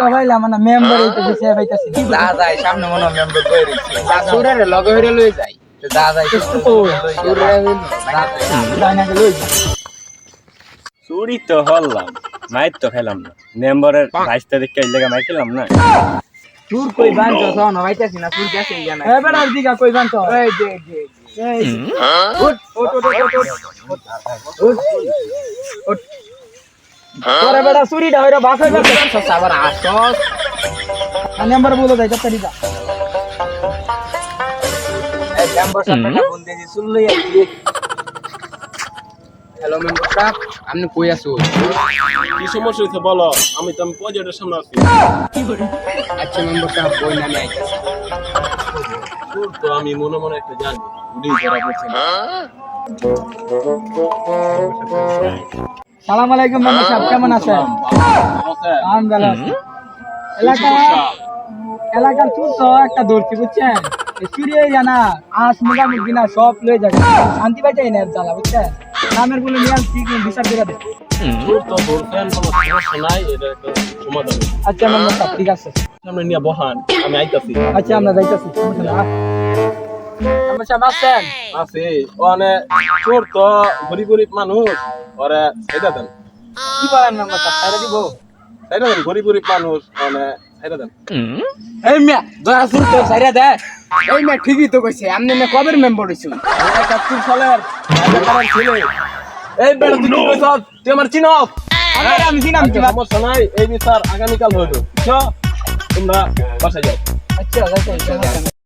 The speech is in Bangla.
ভাইলা মানে মেম্বার হইতে দিছে ভাইতাছি যা যাই সামনে মনে মেম্বার কই রইছে সুরের লগে হইরে লই যাই যা যাই একটু তো যাই না লই চুরি তো হলাম মাইর তো খেলাম না মেম্বারের 22 তারিখ কে লাগা মাইর খেলাম না সুর কই বানছো সন হইতাছি না সুর গেছে জানা এ বেটা দিগা কই বানছ এই যে এই উঠ উঠ উঠ উঠ উঠ তোরে বেটা চুরিটা হইরা বাস হইবা আবার আসস নাম্বার বলো যাই তাড়াতাড়ি যা এই মেম্বার সাহেবটা ফোন দিয়েছি শুন লই আইছি হ্যালো মেম্বার সাহেব আপনি কই আছো কি সমস্যা হইছে বলো আমি প্রজেক্টের সামনে আছি আচ্ছা মেম্বার সাহেব কই না আমি আইতাছি চুর তো আমি মনে মনে একটা জানি উড়ি ধরা পড়ছে না সালাম আলাইকুম মেম্বার সাহেব কেমন আছেন আলহামদুলিল্লাহ এলাকার চুর তো একটা দৌড়ছি বুঝছেন চুরি হয়ে জানা আস মুগা মুরগি না সব লয়ে যাবে শান্তি পাইতে না জ্বালা বুঝছেন নামের বলে নিয়ে ঠিক বিচার করে দে চুর তো ধরছেন কোনো সমস্যা নাই এটা একটা সমাধান আচ্ছা মেম্বার সাহেব ঠিক আছে সামনে নিয়ে বহান আমি আইতাছি আচ্ছা আমরা যাইতাছি সমস্যা না মেম্বার সাহেব আসছেন আছে ওখানে চোর তো গরিব গরিব মানুষ ওরা এটা দেন কি বলেন মেম্বার সাহেব ছাইরা দিব এটা দেন গরিব গরিব মানুষ মানে এটা দেন এই মিয়া দয়া সুর তো সাইরা দে এই মিয়া ঠিকই তো কইছে আপনি না কবের মেম্বার হইছো একটা চুর সালের ছেলে এই বেড়া তুই কি কইছ তুই আমার চিনস আমি চিনাম কি সমস্যা নাই এই বিচার আগামীকাল হইলো তোমরা বাসায় যাও আচ্ছা যাইতাছি